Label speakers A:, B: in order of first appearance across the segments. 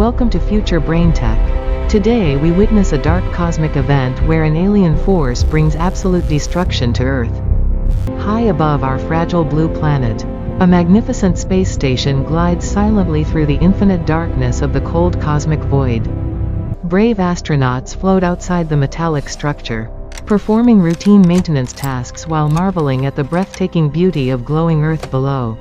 A: Welcome to Future Brain Tech. Today we witness a dark cosmic event where an alien force brings absolute destruction to Earth. High above our fragile blue planet, a magnificent space station glides silently through the infinite darkness of the cold cosmic void. Brave astronauts float outside the metallic structure, performing routine maintenance tasks while marveling at the breathtaking beauty of glowing Earth below.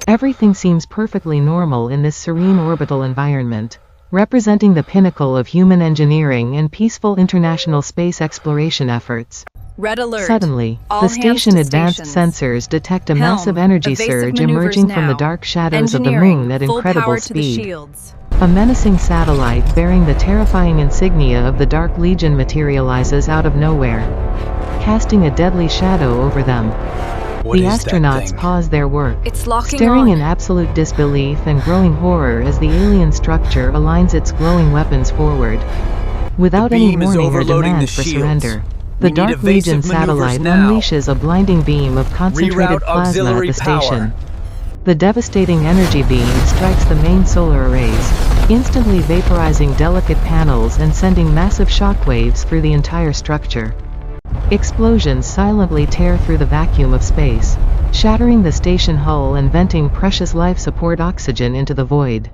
A: Everything seems perfectly normal in this serene orbital environment, representing the pinnacle of human engineering and peaceful international space exploration efforts.
B: Red alert.
A: Suddenly,
B: All
A: the
B: hands
A: station
B: to
A: advanced
B: stations.
A: sensors detect a
B: Helm,
A: massive energy
B: evasive
A: surge
B: maneuvers
A: emerging from the
B: now.
A: dark shadows of the
B: Engineering,
A: moon at
B: full
A: incredible
B: power to the
A: speed.
B: shields.
A: A menacing satellite bearing the terrifying insignia of the Dark Legion materializes out of nowhere, casting a deadly shadow over them. The astronauts pause their work,
B: It's locking
A: staring
B: on.
A: in absolute disbelief and growing horror as the alien structure aligns its glowing weapons forward. Without any warning or demand for surrender, the Dark Legion satellite unleashes a blinding beam of concentrated plasma at the station. The devastating energy beam strikes the main solar arrays, instantly vaporizing delicate panels and sending massive shockwaves through the entire structure. Explosions silently tear through the vacuum of space, shattering the station hull and venting precious life support oxygen into the void.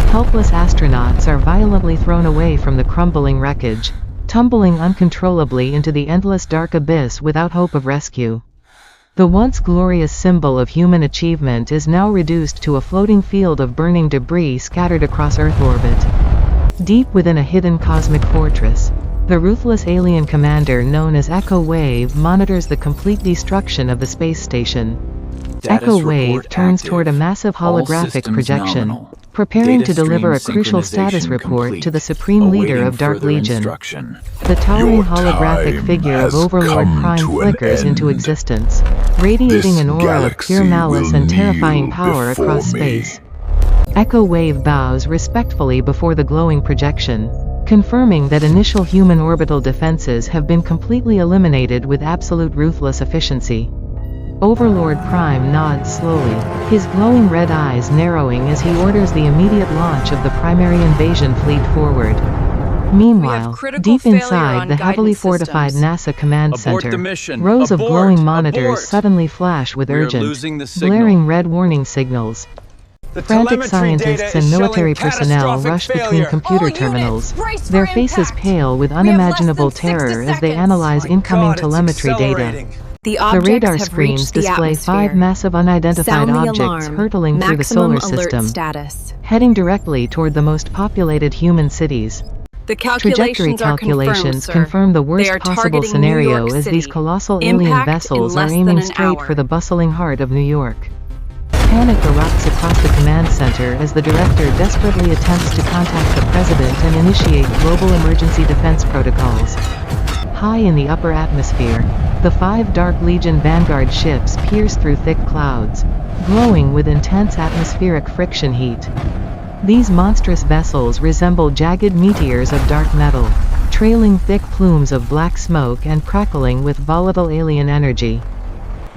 A: Helpless astronauts are violently thrown away from the crumbling wreckage, tumbling uncontrollably into the endless dark abyss without hope of rescue. The once glorious symbol of human achievement is now reduced to a floating field of burning debris scattered across Earth orbit. Deep within a hidden cosmic fortress, the ruthless alien commander known as EchoWave monitors the complete destruction of the space station. EchoWave turns toward a massive holographic projection, preparing to deliver a crucial status report to the Supreme Leader of Dark Legion. The towering holographic figure of Overlord Prime flickers into existence, radiating an aura of pure malice and terrifying power across space. EchoWave bows respectfully before the glowing projection, confirming that initial human orbital defenses have been completely eliminated with absolute ruthless efficiency. Overlord Prime nods slowly, his glowing red eyes narrowing as he orders the immediate launch of the primary invasion fleet forward. Meanwhile, deep inside the heavily fortified NASA command center, rows of glowing monitors suddenly flash with urgent, blaring red warning signals. Frantic scientists and military personnel rush between computer terminals, their faces pale with unimaginable terror as they analyze incoming telemetry data.
B: The
A: radar screens display 5 massive unidentified objects hurtling through the solar system, heading directly toward the most populated human cities.
B: The
A: Trajectory calculations confirm the worst possible scenario as these colossal alien vessels are aiming straight for the bustling heart of New York. Panic erupts across the command center as the director desperately attempts to contact the president and initiate global emergency defense protocols. High in the upper atmosphere, the 5 Dark Legion Vanguard ships pierce through thick clouds, glowing with intense atmospheric friction heat. These monstrous vessels resemble jagged meteors of dark metal, trailing thick plumes of black smoke and crackling with volatile alien energy.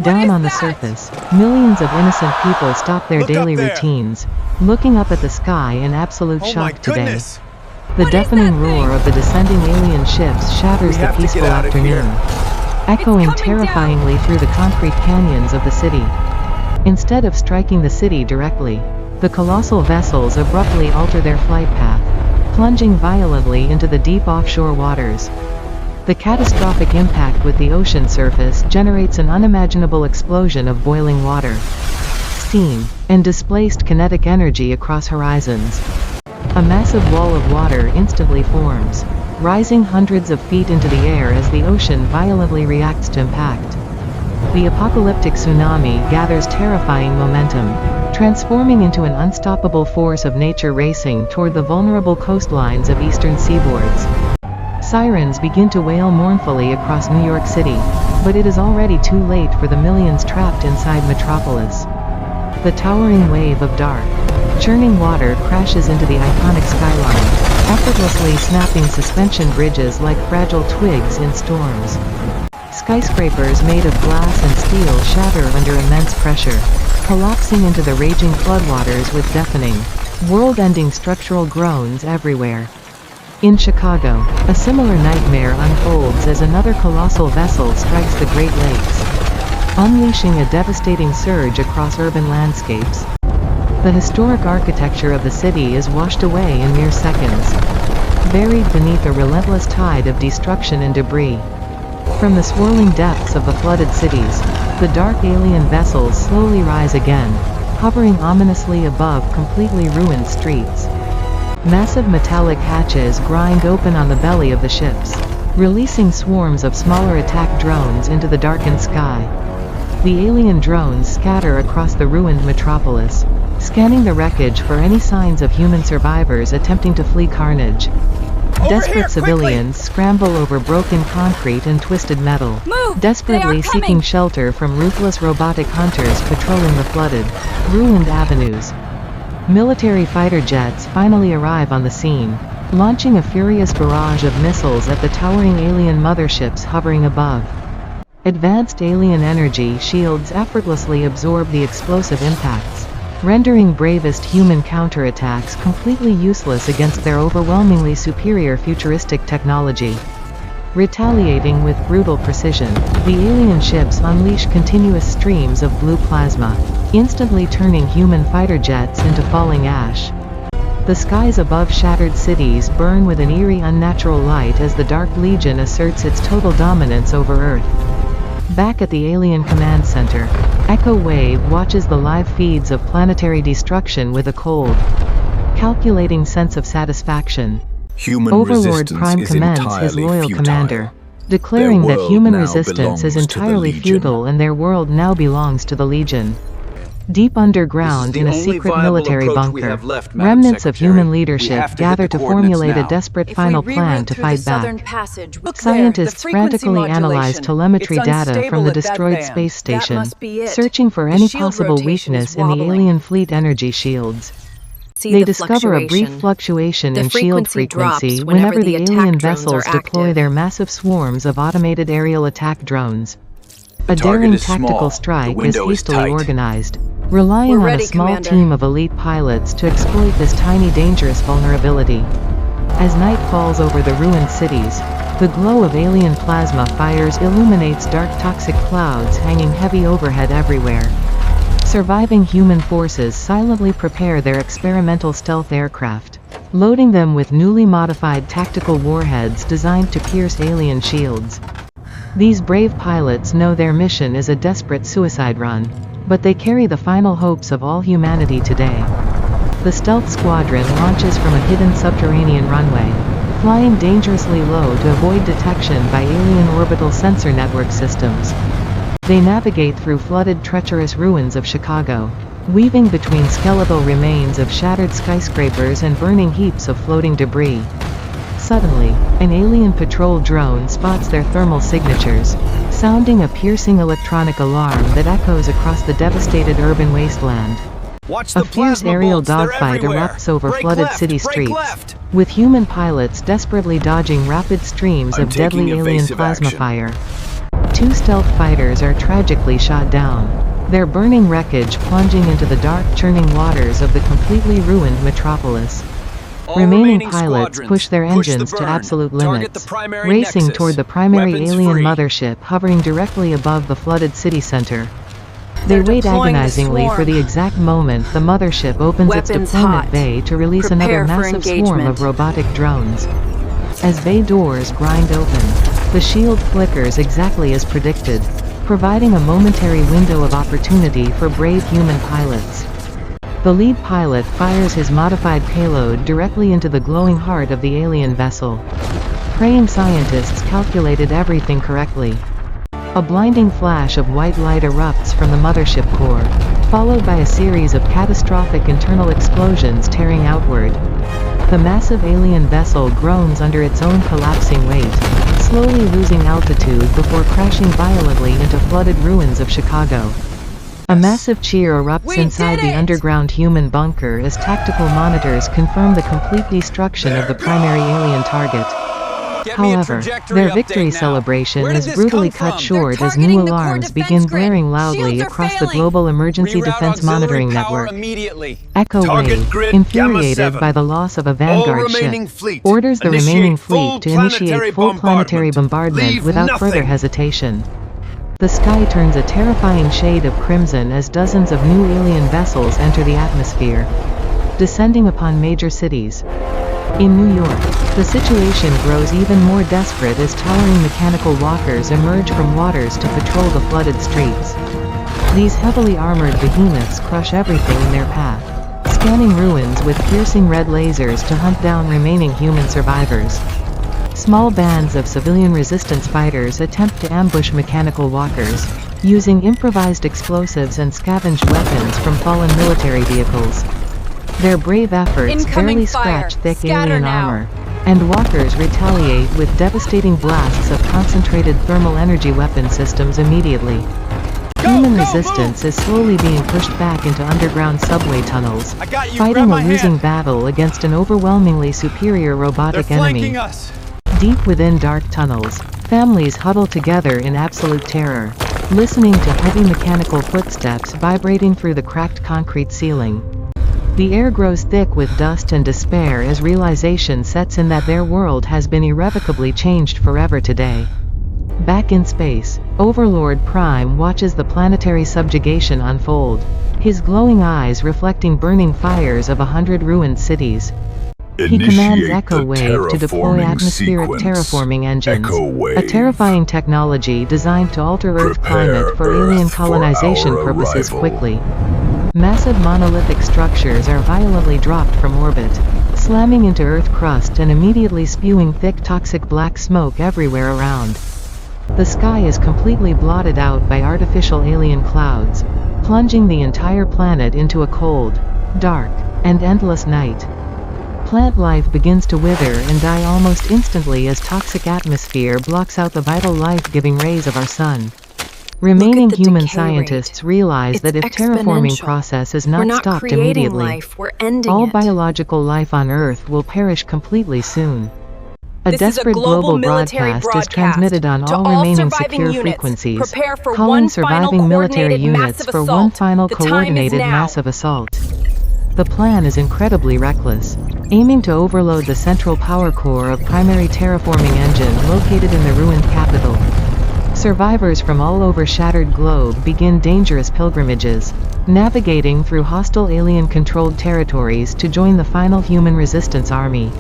A: Down on the surface, millions of innocent people stop their daily routines, looking up at the sky in absolute shock today. The deafening roar of the descending alien ships shatters the peaceful afternoon, echoing terrifyingly through the concrete canyons of the city. Instead of striking the city directly, the colossal vessels abruptly alter their flight path, plunging violently into the deep offshore waters. The catastrophic impact with the ocean surface generates an unimaginable explosion of boiling water, steam, and displaced kinetic energy across horizons. A massive wall of water instantly forms, rising hundreds of feet into the air as the ocean violently reacts to impact. The apocalyptic tsunami gathers terrifying momentum, transforming into an unstoppable force of nature racing toward the vulnerable coastlines of eastern seaboards. Sirens begin to wail mournfully across New York City, but it is already too late for the millions trapped inside Metropolis. The towering wave of dark, churning water crashes into the iconic skyline, effortlessly snapping suspension bridges like fragile twigs in storms. Skyscrapers made of glass and steel shatter under immense pressure, collapsing into the raging floodwaters with deafening, World-ending structural groans everywhere. In Chicago, a similar nightmare unfolds as another colossal vessel strikes the Great Lakes, unleashing a devastating surge across urban landscapes. The historic architecture of the city is washed away in mere seconds, buried beneath a relentless tide of destruction and debris. From the swirling depths of the flooded cities, the dark alien vessels slowly rise again, hovering ominously above completely ruined streets. Massive metallic hatches grind open on the belly of the ships, releasing swarms of smaller attack drones into the darkened sky. The alien drones scatter across the ruined metropolis, scanning the wreckage for any signs of human survivors attempting to flee carnage. Desperate civilians scramble over broken concrete and twisted metal, desperately seeking shelter from ruthless robotic hunters patrolling the flooded, ruined avenues. Military fighter jets finally arrive on the scene, launching a furious barrage of missiles at the towering alien motherships hovering above. Advanced alien energy shields effortlessly absorb the explosive impacts, rendering bravest human counterattacks completely useless against their overwhelmingly superior futuristic technology. Retaliating with brutal precision, the alien ships unleash continuous streams of blue plasma, instantly turning human fighter jets into falling ash. The skies above shattered cities burn with an eerie unnatural light as the Dark Legion asserts its total dominance over Earth. Back at the Alien Command Center, EchoWave watches the live feeds of planetary destruction with a cold, calculating sense of satisfaction. Overlord Prime commends his loyal commander, declaring that human resistance is entirely futile and their world now belongs to the Legion. Deep underground in a secret military bunker, remnants of human leadership gather to formulate a desperate final plan to fight back. Scientists frantically analyze telemetry data from the destroyed space station, searching for any possible weakness in the alien fleet energy shields. They discover a brief fluctuation in shield frequency whenever the alien vessels deploy their massive swarms of automated aerial attack drones. A daring tactical strike is hastily organized, relying on a small team of elite pilots to exploit this tiny dangerous vulnerability. As night falls over the ruined cities, the glow of alien plasma fires illuminates dark toxic clouds hanging heavy overhead everywhere. Surviving human forces silently prepare their experimental stealth aircraft, loading them with newly modified tactical warheads designed to pierce alien shields. These brave pilots know their mission is a desperate suicide run, but they carry the final hopes of all humanity today. The stealth squadron launches from a hidden subterranean runway, flying dangerously low to avoid detection by alien orbital sensor network systems. They navigate through flooded, treacherous ruins of Chicago, weaving between skeletal remains of shattered skyscrapers and burning heaps of floating debris. Suddenly, an alien patrol drone spots their thermal signatures, sounding a piercing electronic alarm that echoes across the devastated urban wasteland. A fierce aerial dogfight erupts over flooded city streets, with human pilots desperately dodging rapid streams of deadly alien plasma fire. Two stealth fighters are tragically shot down, their burning wreckage plunging into the dark, churning waters of the completely ruined metropolis. Remaining pilots push their engines to absolute limits, racing toward the primary alien mothership hovering directly above the flooded city center. They wait agonizingly for the exact moment the mothership opens its deployment bay to release another massive swarm of robotic drones. As bay doors grind open, the shield flickers exactly as predicted, providing a momentary window of opportunity for brave human pilots. The lead pilot fires his modified payload directly into the glowing heart of the alien vessel. Praying scientists calculated everything correctly. A blinding flash of white light erupts from the mothership core, followed by a series of catastrophic internal explosions tearing outward. The massive alien vessel groans under its own collapsing weight, slowly losing altitude before crashing violently into flooded ruins of Chicago. A massive cheer erupts inside the underground human bunker as tactical monitors confirm the complete destruction of the primary alien target. However, their victory celebration is brutally cut short as new alarms begin blaring loudly across the global emergency defense monitoring network. EchoWave, infuriated by the loss of a vanguard ship, orders the remaining fleet to initiate full planetary bombardment without further hesitation. The sky turns a terrifying shade of crimson as dozens of new alien vessels enter the atmosphere, descending upon major cities. In New York, the situation grows even more desperate as towering mechanical walkers emerge from waters to patrol the flooded streets. These heavily armored behemoths crush everything in their path, scanning ruins with piercing red lasers to hunt down remaining human survivors. Small bands of civilian resistance fighters attempt to ambush mechanical walkers, using improvised explosives and scavenged weapons from fallen military vehicles. Their brave efforts barely scratch thick alien armor, and walkers retaliate with devastating blasts of concentrated thermal energy weapon systems immediately. Human resistance is slowly being pushed back into underground subway tunnels, fighting a losing battle against an overwhelmingly superior robotic enemy. Deep within dark tunnels, families huddle together in absolute terror, listening to heavy mechanical footsteps vibrating through the cracked concrete ceiling. The air grows thick with dust and despair as realization sets in that their world has been irrevocably changed forever today. Back in space, Overlord Prime watches the planetary subjugation unfold, his glowing eyes reflecting burning fires of 100 ruined cities. He commands EchoWave to deploy atmospheric terraforming engines, a terrifying technology designed to alter Earth climate for alien colonization purposes quickly. Massive monolithic structures are violently dropped from orbit, slamming into Earth crust and immediately spewing thick toxic black smoke everywhere around. The sky is completely blotted out by artificial alien clouds, plunging the entire planet into a cold, dark, and endless night. Plant life begins to wither and die almost instantly as toxic atmosphere blocks out the vital life-giving rays of our sun. Remaining human scientists realize that if terraforming process is not stopped immediately, all biological life on Earth will perish completely soon. A desperate global broadcast is transmitted on all remaining secure frequencies, calling surviving military units for one final coordinated massive assault. The plan is incredibly reckless, aiming to overload the central power core of primary terraforming engine located in the ruined capital. Survivors from all over shattered globe begin dangerous pilgrimages, navigating through hostile alien-controlled territories to join the final human resistance army.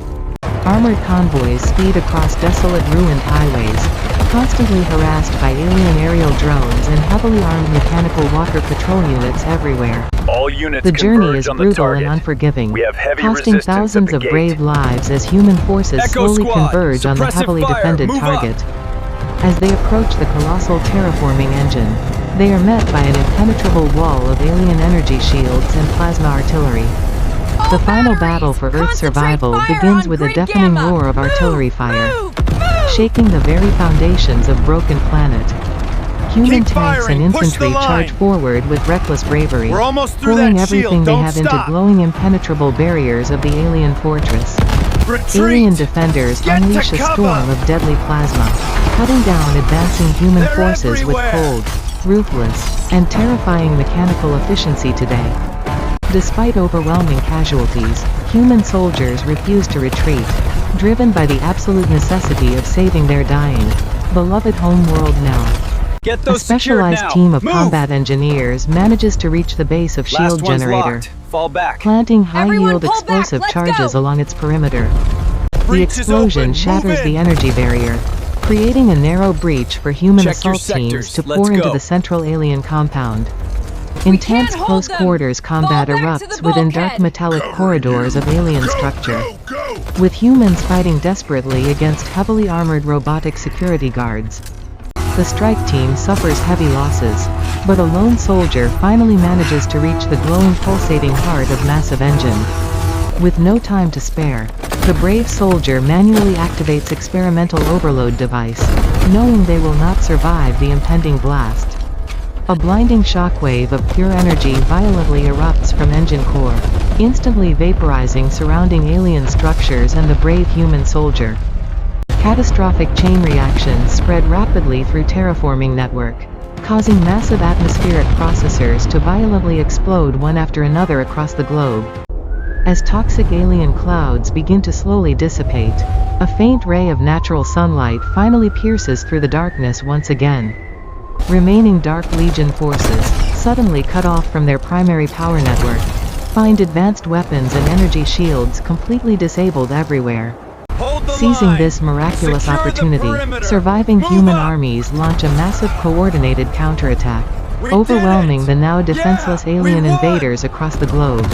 A: Armored convoys speed across desolate ruined highways, constantly harassed by alien aerial drones and heavily armed mechanical walker patrol units everywhere.
B: All units
A: the journey is
B: on
A: brutal and unforgiving, costing thousands of brave lives as human forces slowly converge on the heavily defended target. As they approach the colossal terraforming engine, they are met by an impenetrable wall of alien energy shields and plasma artillery. The final battle for Earth's survival begins with a deafening roar of artillery fire, shaking the very foundations of broken planet. Human tanks and infantry charge forward with reckless bravery, pouring everything they have into glowing impenetrable barriers of the alien fortress. Alien defenders unleash a storm of deadly plasma, cutting down advancing human forces with cold, ruthless, and terrifying mechanical efficiency today. Despite overwhelming casualties, human soldiers refuse to retreat, driven by the absolute necessity of saving their dying, beloved homeworld now. A specialized team of combat engineers manages to reach the base of shield generator, planting high-yield explosive charges along its perimeter. The explosion shatters the energy barrier, creating a narrow breach for human assault teams to pour into the central alien compound. Intense close-quarters combat erupts within dark metallic corridors of alien structure, with humans fighting desperately against heavily armored robotic security guards. The strike team suffers heavy losses, but a lone soldier finally manages to reach the glowing pulsating heart of massive engine. With no time to spare, the brave soldier manually activates experimental overload device, knowing they will not survive the impending blast. A blinding shockwave of pure energy violently erupts from engine core, instantly vaporizing surrounding alien structures and the brave human soldier. Catastrophic chain reactions spread rapidly through terraforming network, causing massive atmospheric processors to violently explode one after another across the globe. As toxic alien clouds begin to slowly dissipate, a faint ray of natural sunlight finally pierces through the darkness once again. Remaining Dark Legion forces, suddenly cut off from their primary power network, find advanced weapons and energy shields completely disabled everywhere. Seizing this miraculous opportunity, surviving human armies launch a massive coordinated counterattack, overwhelming the now defenseless alien invaders across the globe.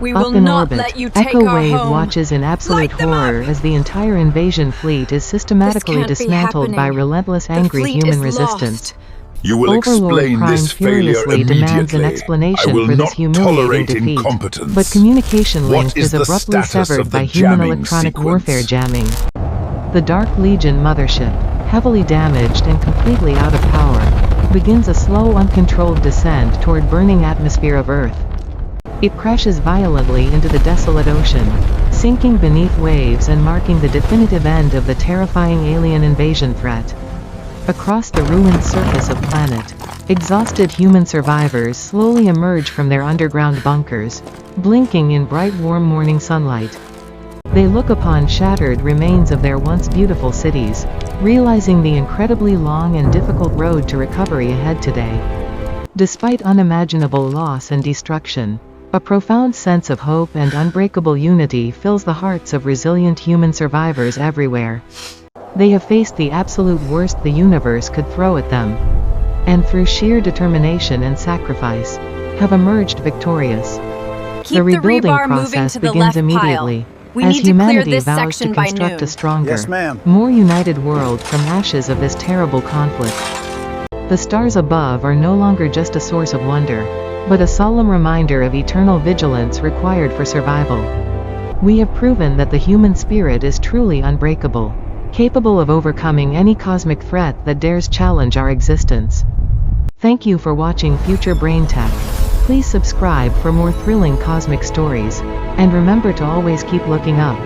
B: We
A: Up
B: will
A: in
B: not
A: orbit,
B: let you take our
A: EchoWave
B: home.
A: watches in absolute horror as the entire invasion fleet is systematically
B: This can't be
A: dismantled by
B: happening.
A: relentless
B: The
A: angry
B: fleet
A: human
B: is
A: resistance.
B: lost.
C: You will
A: Overlord
C: explain
A: Prime
C: this failure
A: furiously demands an
C: immediately. I
A: explanation
C: will
A: for this
C: not
A: humiliating
C: tolerate
A: defeat,
C: incompetence.
A: but communication link
C: What is
A: is
C: the
A: abruptly
C: status
A: severed
C: of the
A: by human
C: jamming
A: electronic
C: sequence?
A: warfare jamming. The Dark Legion mothership, heavily damaged and completely out of power, begins a slow uncontrolled descent toward burning atmosphere of Earth. It crashes violently into the desolate ocean, sinking beneath waves and marking the definitive end of the terrifying alien invasion threat. Across the ruined surface of planet, exhausted human survivors slowly emerge from their underground bunkers, blinking in bright warm morning sunlight. They look upon shattered remains of their once beautiful cities, realizing the incredibly long and difficult road to recovery ahead today. Despite unimaginable loss and destruction, a profound sense of hope and unbreakable unity fills the hearts of resilient human survivors everywhere. They have faced the absolute worst the universe could throw at them, and through sheer determination and sacrifice, have emerged victorious.
B: Keep
A: The rebuilding
B: rebar moving
A: process
B: to the
A: begins
B: left
A: immediately,
B: pile. We
A: as
B: need to clear
A: humanity
B: this
A: vows
B: section
A: to
B: by
A: construct
B: noon.
A: a stronger,
D: Yes, ma'am.
A: more united world from ashes of this terrible conflict. The stars above are no longer just a source of wonder, but a solemn reminder of eternal vigilance required for survival. We have proven that the human spirit is truly unbreakable, capable of overcoming any cosmic threat that dares challenge our existence. Thank you for watching Future Brain Tech. Please subscribe for more thrilling cosmic stories, and remember to always keep looking up.